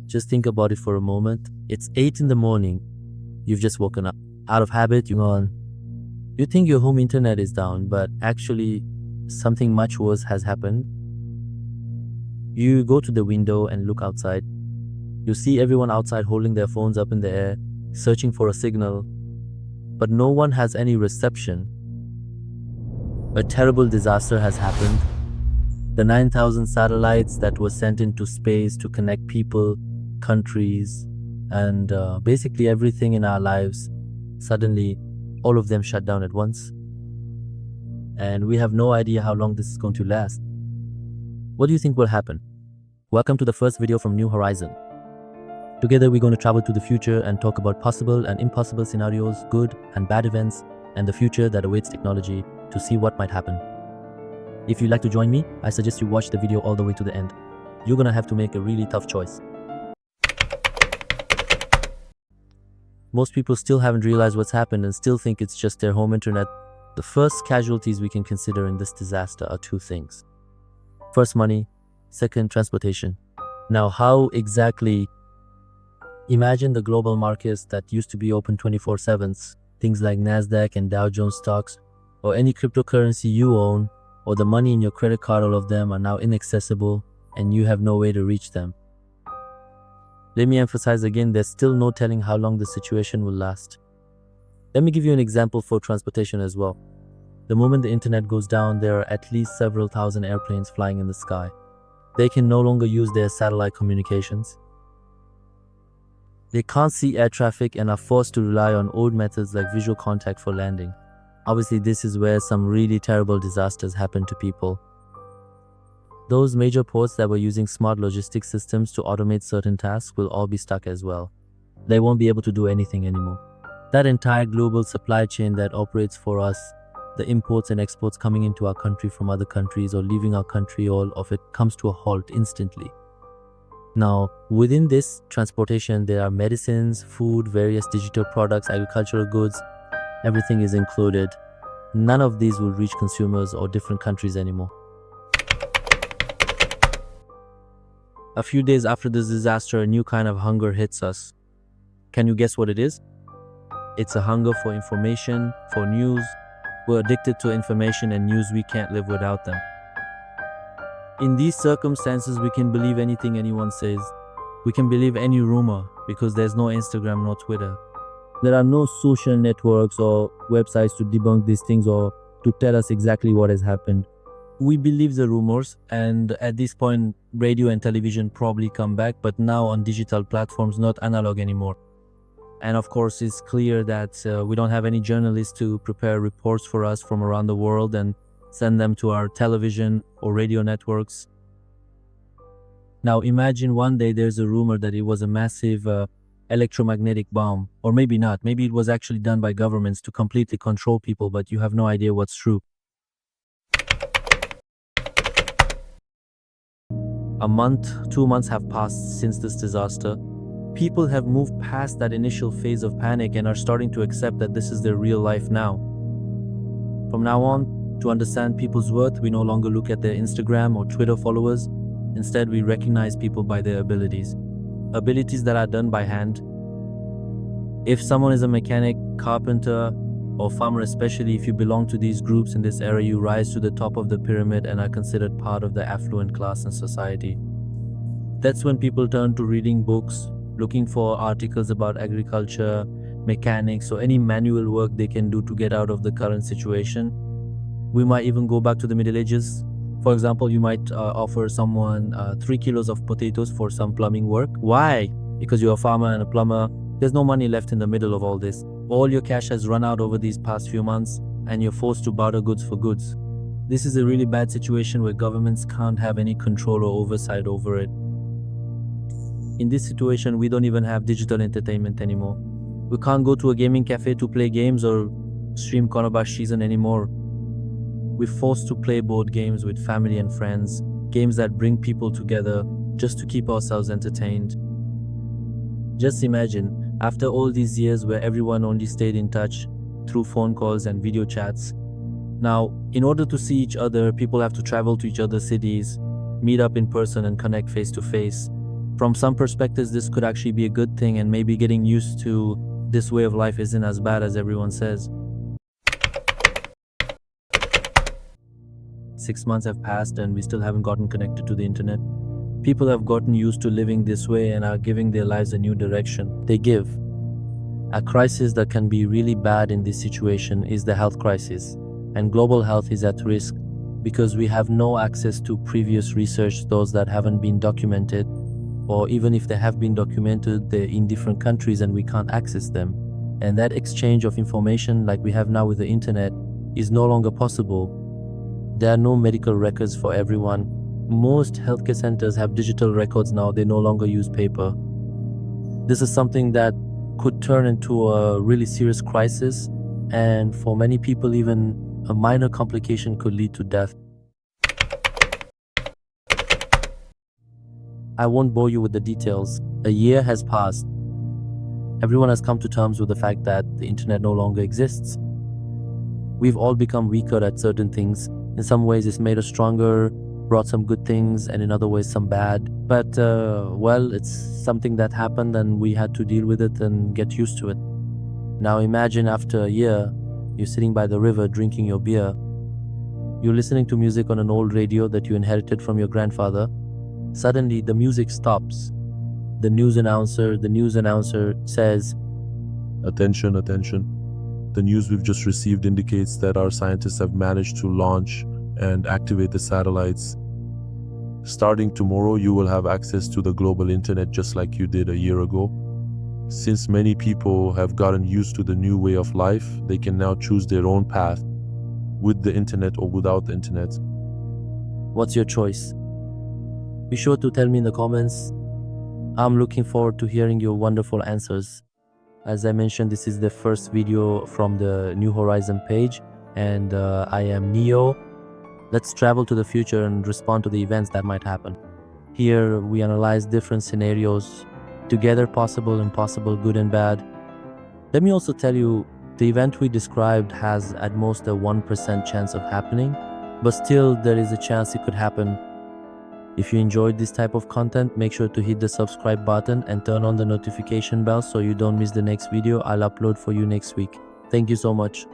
Just think about it for a moment. It's 8 in the morning. You've just woken up. Out of habit, you're on. You think your home internet is down, but actually something much worse has happened. You go to the window and look outside. You see everyone outside holding their phones up in the air, searching for a signal, but no one has any reception. A terrible disaster has happened. The 9,000 satellites that were sent into space to connect people, countries, and basically everything in our lives, suddenly all of them shut down at once. And we have no idea how long this is going to last. What do you think will happen? Welcome to the first video from New Horizon. Together we're going to travel to the future and talk about possible and impossible scenarios, good and bad events, and the future that awaits technology to see what might happen. If you'd like to join me, I suggest you watch the video all the way to the end. You're going to have to make a really tough choice. Most people still haven't realized what's happened and still think it's just their home internet. The first casualties we can consider in this disaster are two things. First, money. Second, transportation. Now, how exactly? Imagine the global markets that used to be open 24/7, things like Nasdaq and Dow Jones stocks, or any cryptocurrency you own, or the money in your credit card, all of them are now inaccessible and you have no way to reach them. Let me emphasize again, there's still no telling how long this situation will last. Let me give you an example for transportation as well. The moment the internet goes down, there are at least several thousand airplanes flying in the sky. They can no longer use their satellite communications. They can't see air traffic and are forced to rely on old methods like visual contact for landing. Obviously, this is where some really terrible disasters happen to people. Those major ports that were using smart logistics systems to automate certain tasks will all be stuck as well. They won't be able to do anything anymore. That entire global supply chain that operates for us, the imports and exports coming into our country from other countries or leaving our country, all of it comes to a halt instantly. Now, within this transportation, there are medicines, food, various digital products, agricultural goods, everything is included. None of these will reach consumers or different countries anymore. A few days after this disaster, a new kind of hunger hits us. Can you guess what it is? It's a hunger for information, for news. We're addicted to information and news. We can't live without them. In these circumstances, we can believe anything anyone says. We can believe any rumor because there's no Instagram, no Twitter. There are no social networks or websites to debunk these things or to tell us exactly what has happened. We believe the rumors, and at this point, radio and television probably come back, but now on digital platforms, not analog anymore. And of course, it's clear that we don't have any journalists to prepare reports for us from around the world and send them to our television or radio networks. Now imagine one day there's a rumor that it was a massive electromagnetic bomb, or maybe not. Maybe it was actually done by governments to completely control people, but you have no idea what's true. A month, 2 months have passed since this disaster. People have moved past that initial phase of panic and are starting to accept that this is their real life now. From now on, to understand people's worth, we no longer look at their Instagram or Twitter followers. Instead, we recognize people by their abilities. Abilities that are done by hand. If someone is a mechanic, carpenter, or farmer, especially if you belong to these groups in this era, you rise to the top of the pyramid and are considered part of the affluent class in society. That's when people turn to reading books, looking for articles about agriculture, mechanics, or any manual work they can do to get out of the current situation. We might even go back to the Middle Ages. For example, you might offer someone 3 kilos of potatoes for some plumbing work. Why? Because you're a farmer and a plumber. There's no money left in the middle of all this. All your cash has run out over these past few months and you're forced to barter goods for goods. This is a really bad situation where governments can't have any control or oversight over it. In this situation, we don't even have digital entertainment anymore. We can't go to a gaming cafe to play games or stream Konobashi season anymore. We're forced to play board games with family and friends, games that bring people together just to keep ourselves entertained. Just imagine, after all these years where everyone only stayed in touch through phone calls and video chats, now, in order to see each other, people have to travel to each other's cities, meet up in person and connect face to face. From some perspectives, this could actually be a good thing, and maybe getting used to this way of life isn't as bad as everyone says. 6 months have passed and we still haven't gotten connected to the internet. People have gotten used to living this way and are giving their lives a new direction. They give. A crisis that can be really bad in this situation is the health crisis, and global health is at risk because we have no access to previous research, those that haven't been documented, or even if they have been documented, they're in different countries and we can't access them. And that exchange of information like we have now with the internet is no longer possible. There are no medical records for everyone. Most healthcare centers have digital records now, they no longer use paper. This is something that could turn into a really serious crisis, and for many people even a minor complication could lead to death. I won't bore you with the details. A year has passed. Everyone has come to terms with the fact that the internet no longer exists. We've all become weaker at certain things. In some ways it's made us stronger, brought some good things, and in other ways some bad. But well, it's something that happened and we had to deal with it and get used to it. Now imagine after a year, you're sitting by the river drinking your beer. You're listening to music on an old radio that you inherited from your grandfather. Suddenly the music stops. The news announcer says, "Attention, attention. The news we've just received indicates that our scientists have managed to launch and activate the satellites. Starting tomorrow, you will have access to the global internet just like you did a year ago. Since many people have gotten used to the new way of life, they can now choose their own path, with the internet or without the internet." What's your choice? Be sure to tell me in the comments. I'm looking forward to hearing your wonderful answers. As I mentioned, this is the first video from the New Horizon page, and I am Neo. Let's travel to the future and respond to the events that might happen. Here we analyze different scenarios, together possible, impossible, good and bad. Let me also tell you, the event we described has at most a 1% chance of happening, but still there is a chance it could happen. If you enjoyed this type of content, make sure to hit the subscribe button and turn on the notification bell so you don't miss the next video I'll upload for you next week. Thank you so much.